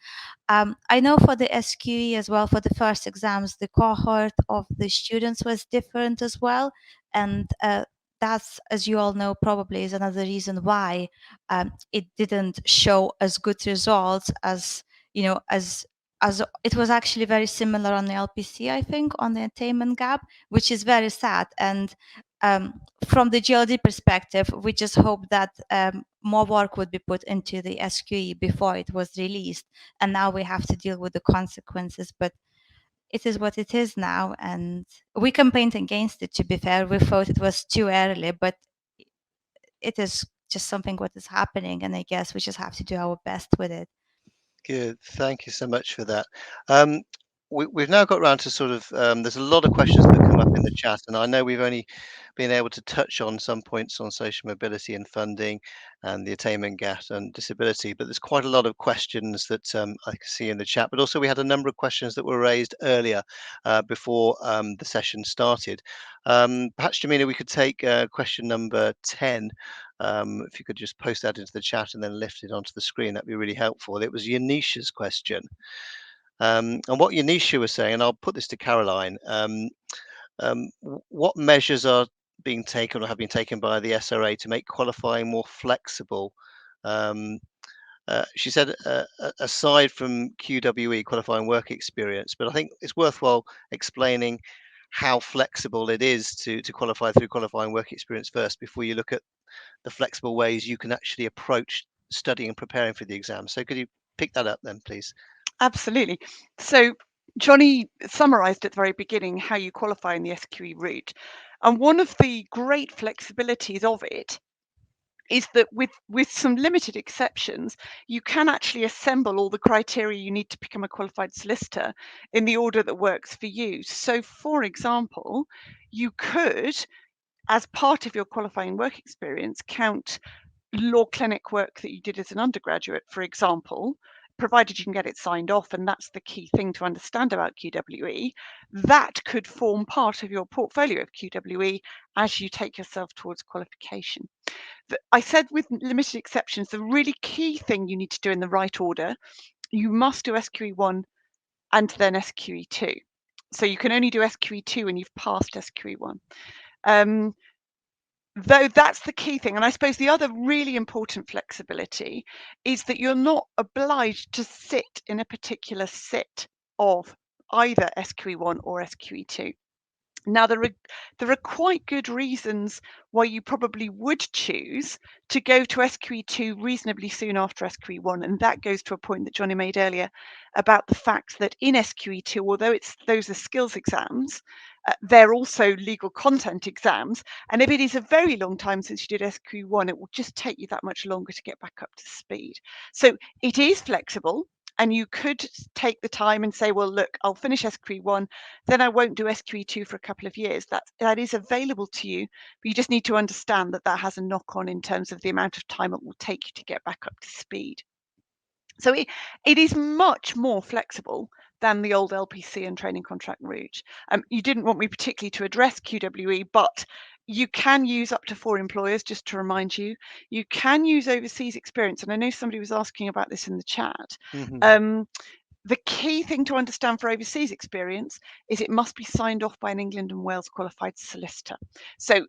I know for the SQE as well, for the first exams, the cohort of the students was different as well. And that's, as you all know, probably is another reason why it didn't show as good results as it was actually very similar on the LPC, I think, on the attainment gap, which is very sad. And from the GLD perspective, we just hope that more work would be put into the SQE before it was released, and now we have to deal with the consequences. But it is what it is now, and we campaigned against it, to be fair. We thought it was too early, but it is just something what is happening, and I guess we just have to do our best with it. Good, thank you so much for that. We've now got around to sort of, there's a lot of questions that come up in the chat, and I know we've only been able to touch on some points on social mobility and funding and the attainment gap and disability, but there's quite a lot of questions that I can see in the chat, but also we had a number of questions that were raised earlier before the session started. Perhaps, Jamina, we could take question number 10. If you could just post that into the chat and then lift it onto the screen, that'd be really helpful. It was Yanisha's question. And what Yanisha was saying, and I'll put this to Caroline, what measures are being taken or have been taken by the SRA to make qualifying more flexible? She said, aside from QWE, qualifying work experience, but I think it's worthwhile explaining how flexible it is to qualify through qualifying work experience first before you look at the flexible ways you can actually approach studying and preparing for the exam. So could you pick that up then, please? Absolutely. So Johnny summarised at the very beginning how you qualify in the SQE route. And one of the great flexibilities of it is that with some limited exceptions, you can actually assemble all the criteria you need to become a qualified solicitor in the order that works for you. So, for example, you could, as part of your qualifying work experience, count law clinic work that you did as an undergraduate, for example, provided you can get it signed off, and that's the key thing to understand about QWE, that could form part of your portfolio of QWE as you take yourself towards qualification. I said with limited exceptions, the really key thing you need to do in the right order, you must do SQE1 and then SQE2. So you can only do SQE2 when you've passed SQE1. Though that's the key thing. And I suppose the other really important flexibility is that you're not obliged to sit in a particular sit of either SQE1 or SQE2. Now, there are quite good reasons why you probably would choose to go to SQE2 reasonably soon after SQE1, and that goes to a point that Johnny made earlier about the fact that in SQE2, although those are skills exams, they're also legal content exams, and if it is a very long time since you did SQE1, it will just take you that much longer to get back up to speed. So it is flexible. And you could take the time and say, well, look, I'll finish SQE1, then I won't do SQE2 for a couple of years. That is available to you, but you just need to understand that that has a knock-on in terms of the amount of time it will take you to get back up to speed. So it is much more flexible than the old LPC and training contract route. You didn't want me particularly to address QWE, but you can use up to 4 employers, just to remind you. You can use overseas experience, and I know somebody was asking about this in the chat. Mm-hmm. The key thing to understand for overseas experience is it must be signed off by an England and Wales qualified solicitor. So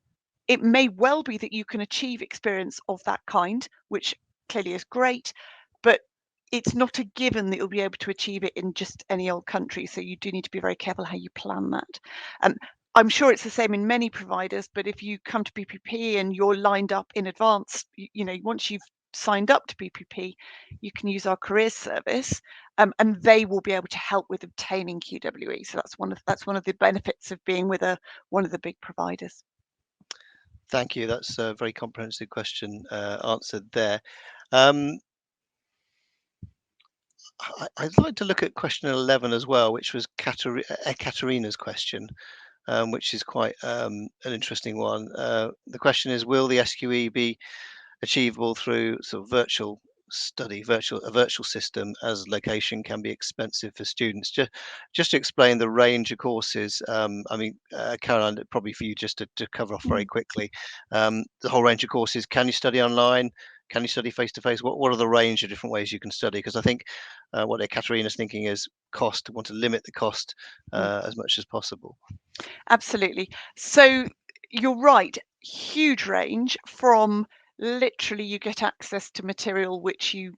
it may well be that you can achieve experience of that kind, which clearly is great, but it's not a given that you'll be able to achieve it in just any old country. So you do need to be very careful how you plan that. I'm sure it's the same in many providers, but if you come to BPP and you're lined up in advance, you know, once you've signed up to BPP, you can use our careers service, and they will be able to help with obtaining QWE. So that's one of the benefits of being with one of the big providers. Thank you. That's a very comprehensive question answered there. I'd like to look at question 11 as well, which was Katerina's question, which is quite an interesting one. The question is, will the SQE be achievable through sort of virtual study, a virtual system, as location can be expensive for students? Just to explain the range of courses, I mean, Caroline, probably for you just to cover off very quickly, the whole range of courses. Can you study online? Can you study face-to-face? What are the range of different ways you can study? Because I think what Katerina's thinking is cost, want to limit the cost as much as possible. Absolutely. So you're right, huge range from literally you get access to material which you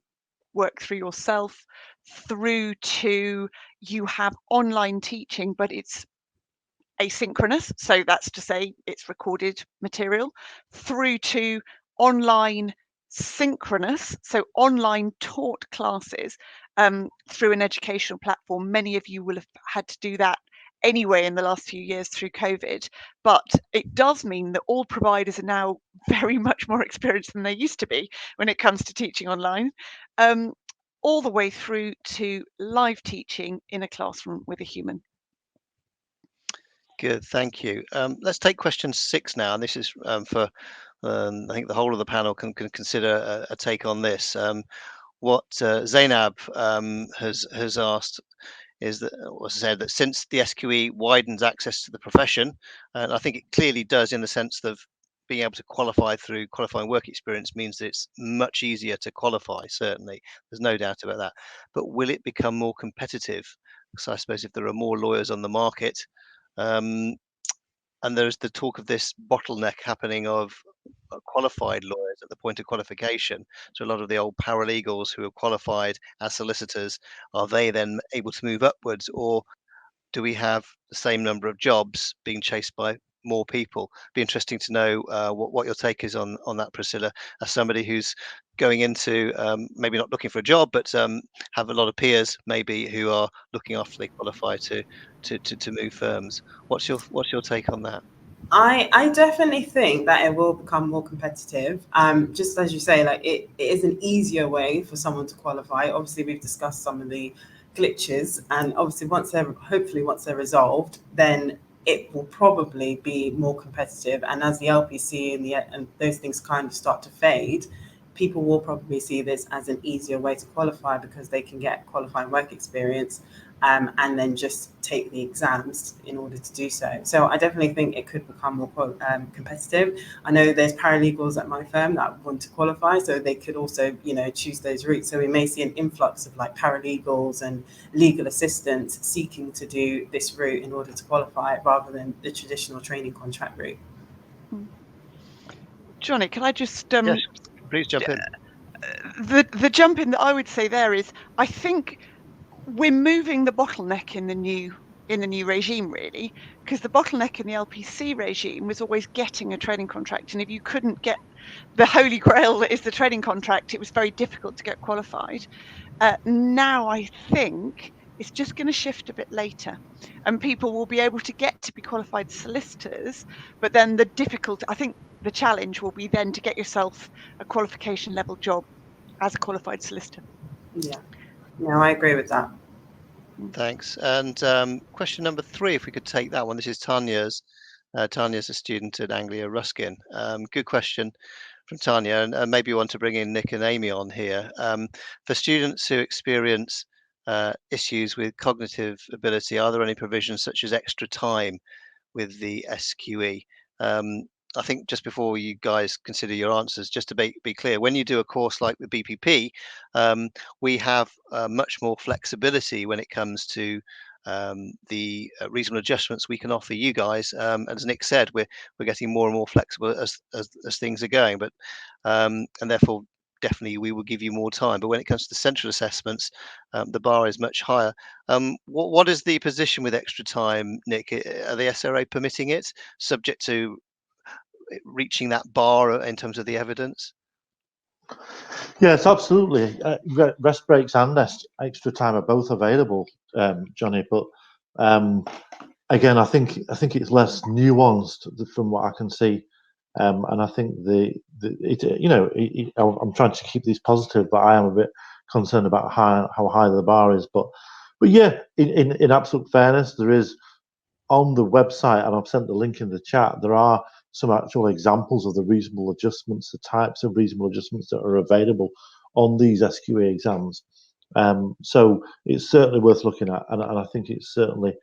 work through yourself, through to you have online teaching, but it's asynchronous, so that's to say it's recorded material, through to online synchronous, so online taught classes through an educational platform. Many of you will have had to do that anyway in the last few years through COVID, but it does mean that all providers are now very much more experienced than they used to be when it comes to teaching online, all the way through to live teaching in a classroom with a human. Good, thank you. Let's take question 6 now, and this is for I think the whole of the panel can consider a take on this. What Zainab has asked is that, was said that since the SQE widens access to the profession, and I think it clearly does in the sense of being able to qualify through qualifying work experience means that it's much easier to qualify, certainly, there's no doubt about that. But will it become more competitive? So I suppose if there are more lawyers on the market, and there's the talk of this bottleneck happening of qualified lawyers at the point of qualification. So a lot of the old paralegals who are qualified as solicitors, are they then able to move upwards, or do we have the same number of jobs being chased by more people? Be interesting to know what your take is on that, Priscilla, as somebody who's going into maybe not looking for a job, but have a lot of peers maybe who are looking after they qualify to move firms. What's your take on that? I definitely think that it will become more competitive. Just as you say, like it is an easier way for someone to qualify. Obviously, we've discussed some of the glitches, and obviously once they're resolved, then it will probably be more competitive. And as the LPC and those things kind of start to fade, people will probably see this as an easier way to qualify because they can get qualifying work experience and then just take the exams in order to do so. So I definitely think it could become more competitive. I know there's paralegals at my firm that want to qualify, so they could also, choose those routes. So we may see an influx of like paralegals and legal assistants seeking to do this route in order to qualify rather than the traditional training contract route. Johnny, can I just Yes, please jump in. The jump in that I would say there is, I think we're moving the bottleneck in the new regime, really, because the bottleneck in the LPC regime was always getting a training contract, and if you couldn't get the holy grail that is the training contract, it was very difficult to get qualified. Now I think it's just going to shift a bit later, and people will be able to get to be qualified solicitors, but then I think the challenge will be then to get yourself a qualification level job as a qualified solicitor. Yeah, no, I agree with that. Thanks. And question number 3, if we could take that one. This is Tanya's. Tanya's a student at Anglia Ruskin. Good question from Tanya, and maybe you want to bring in Nick and Amy on here. For students who experience issues with cognitive ability, are there any provisions such as extra time with the SQE? I think just before you guys consider your answers, just to be clear, when you do a course like the BPP, we have much more flexibility when it comes to the reasonable adjustments we can offer you guys. As Nick said, we're getting more and more flexible as things are going, but and therefore definitely we will give you more time. But when it comes to central assessments, the bar is much higher. What is the position with extra time, Nick? Are the SRA permitting it, subject to reaching that bar in terms of the evidence? Yes, absolutely. Rest breaks and extra time are both available, Johnny. But again, I think it's less nuanced from what I can see, and I think I'm trying to keep these positive, but I am a bit concerned about how high the bar is. But yeah, in absolute fairness, there is on the website, and I've sent the link in the chat. There are some actual examples of the reasonable adjustments, the types of reasonable adjustments that are available on these SQE exams. So it's certainly worth looking at, and I think it's certainly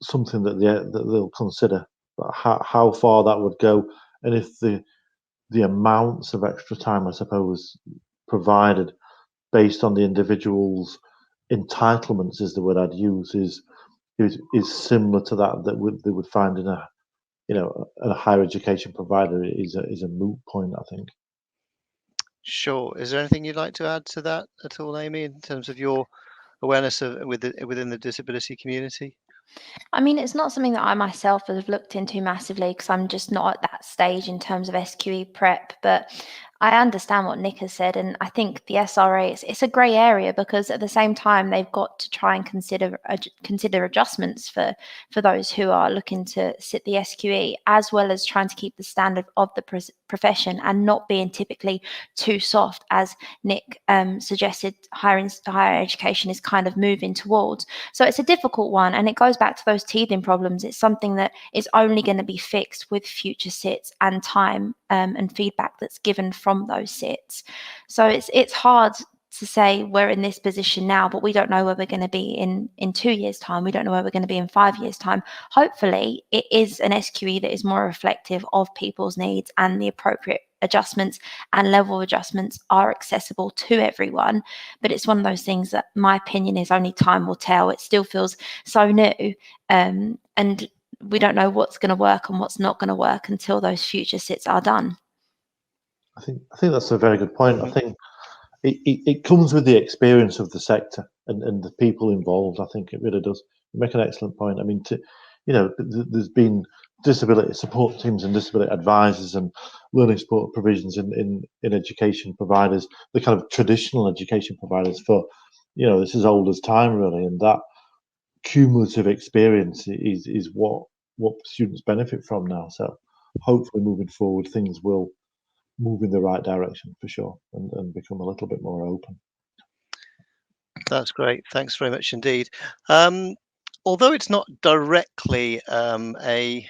something that they'll consider, how far that would go, and if the amounts of extra time, I suppose, provided based on the individual's entitlements, is the word I'd use, is similar to that they would find in a higher education provider is a moot point, I think. Sure. Is there anything you'd like to add to that at all, Amy, in terms of your awareness of within the disability community? I mean, it's not something that I myself have looked into massively because I'm just not at that stage in terms of SQE prep, but I understand what Nick has said, and I think the SRA, it's a grey area because at the same time they've got to try and consider adjustments for those who are looking to sit the SQE, as well as trying to keep the standard of the profession and not being typically too soft, as Nick suggested higher education is kind of moving towards. So it's a difficult one, and it goes back to those teething problems. It's something that is only going to be fixed with future sits and time and feedback that's given from those sits. So it's hard to say we're in this position now, but we don't know where we're going to be in 2 years' time. We don't know where we're going to be in 5 years' time. Hopefully, it is an SQE that is more reflective of people's needs, and the appropriate adjustments and level of adjustments are accessible to everyone. But it's one of those things that my opinion is only time will tell. It still feels so new, and we don't know what's going to work and what's not going to work until those future sits are done. I think that's a very good point. I think it comes with the experience of the sector and the people involved. I think it really does. You make an excellent point. I mean, there's been disability support teams and disability advisors and learning support provisions in education providers, the kind of traditional education providers for, this is old as time really, and that cumulative experience is what students benefit from now. So hopefully moving forward, things will move in the right direction for sure and become a little bit more open. That's great. Thanks very much indeed. Although it's not directly I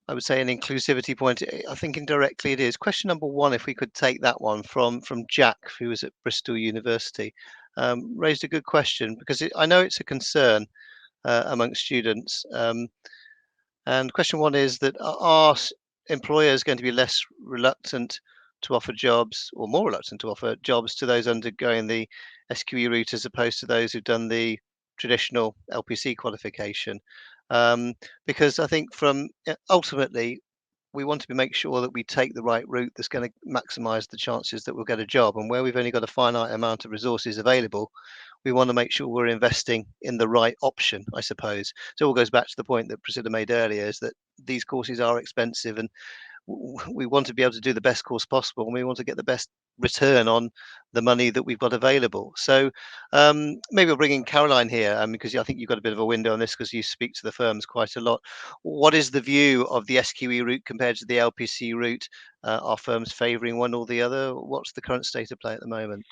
would say an inclusivity point, I think indirectly it is. Question number 1, if we could take that one from Jack, who was at Bristol University, raised a good question because I know it's a concern amongst students. And question 1 is that are employers going to be less reluctant to offer jobs, or more reluctant to offer jobs to those undergoing the SQE route as opposed to those who've done the traditional LPC qualification? Because I think ultimately we want to make sure that we take the right route that's going to maximise the chances that we'll get a job. And where we've only got a finite amount of resources available, we want to make sure we're investing in the right option, I suppose. So it all goes back to the point that Priscilla made earlier, is that these courses are expensive, and we want to be able to do the best course possible, and we want to get the best return on the money that we've got available. So maybe we'll bring in Caroline here, because I think you've got a bit of a window on this because you speak to the firms quite a lot. What is the view of the SQE route compared to the LPC route? Are firms favouring one or the other? What's the current state of play at the moment?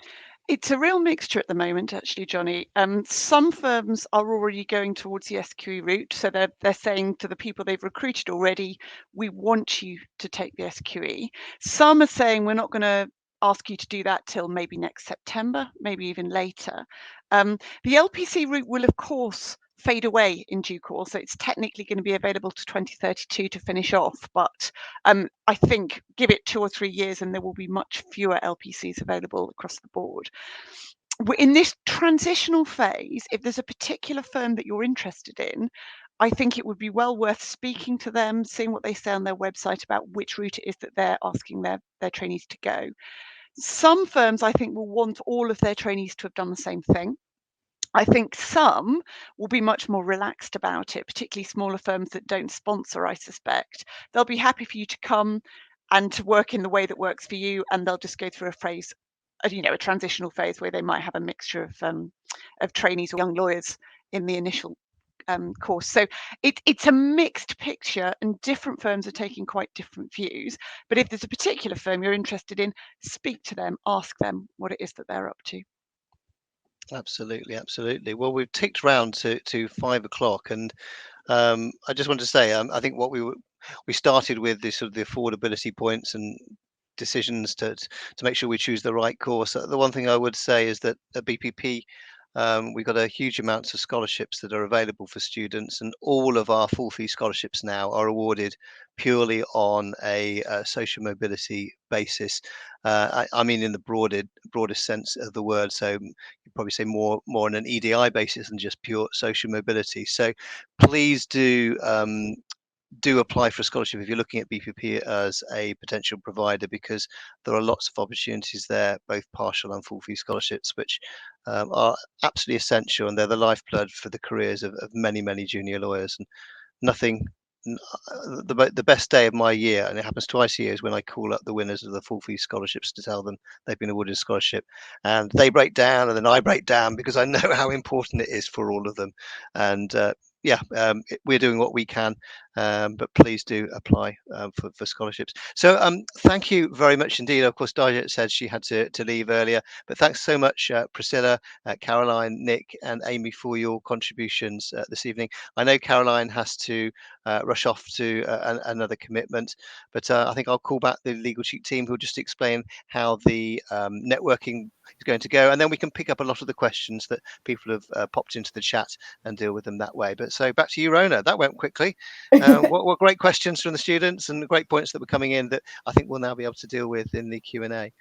It's a real mixture at the moment, actually, Johnny. Some firms are already going towards the SQE route, so they're saying to the people they've recruited already, we want you to take the SQE. Some are saying we're not going to ask you to do that till maybe next September, maybe even later. The LPC route will, of course, fade away in due course. So it's technically going to be available to 2032 to finish off. But I think give it 2 or 3 years and there will be much fewer LPCs available across the board. In this transitional phase, if there's a particular firm that you're interested in, I think it would be well worth speaking to them, seeing what they say on their website about which route it is that they're asking their trainees to go. Some firms, I think, will want all of their trainees to have done the same thing. I think some will be much more relaxed about it, particularly smaller firms that don't sponsor, I suspect. They'll be happy for you to come and to work in the way that works for you, and they'll just go through a transitional phase where they might have a mixture of trainees or young lawyers in the initial course. So it's a mixed picture, and different firms are taking quite different views. But if there's a particular firm you're interested in, speak to them, ask them what it is that they're up to. Absolutely. Well, we've ticked round to 5 o'clock, and I just want to say, I think what we started with this sort of the affordability points and decisions to make sure we choose the right course. The one thing I would say is that at BPP, we've got a huge amounts of scholarships that are available for students, and all of our full fee scholarships now are awarded purely on a social mobility basis. I mean, in the broadest sense of the word. So you'd probably say more on an EDI basis than just pure social mobility. So please do do apply for a scholarship if you're looking at BPP as a potential provider, because there are lots of opportunities there, both partial and full fee scholarships, which are absolutely essential, and they're the lifeblood for the careers of many junior lawyers. And nothing, the best day of my year, and it happens twice a year, is when I call up the winners of the full fee scholarships to tell them they've been awarded a scholarship, and they break down, and then I break down, because I know how important it is for all of them. And yeah, we're doing what we can, but please do apply for scholarships. So thank you very much indeed. Of course, Diana said she had to leave earlier, but thanks so much, Priscilla, Caroline, Nick, and Amy, for your contributions this evening. I know Caroline has to rush off to another commitment, but I think I'll call back the Legal Cheat team, who'll just explain how the networking is going to go, and then we can pick up a lot of the questions that people have popped into the chat and deal with them that way. But so back to you, Rona. That went quickly. What great questions from the students, and great points that were coming in that I think we'll now be able to deal with in the Q&A.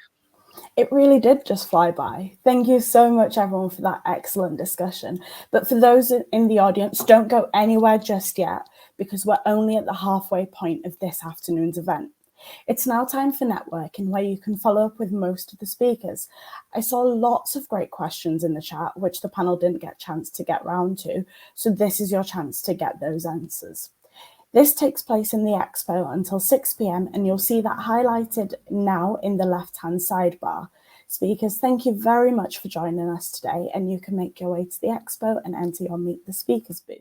It really did just fly by. Thank you so much, everyone, for that excellent discussion. But for those in the audience, don't go anywhere just yet, because we're only at the halfway point of this afternoon's event. It's now time for networking, where you can follow up with most of the speakers. I saw lots of great questions in the chat, which the panel didn't get a chance to get round to, so this is your chance to get those answers. This takes place in the expo until 6 p.m, and you'll see that highlighted now in the left-hand sidebar. Speakers, thank you very much for joining us today, and you can make your way to the expo and enter your Meet the Speakers booth.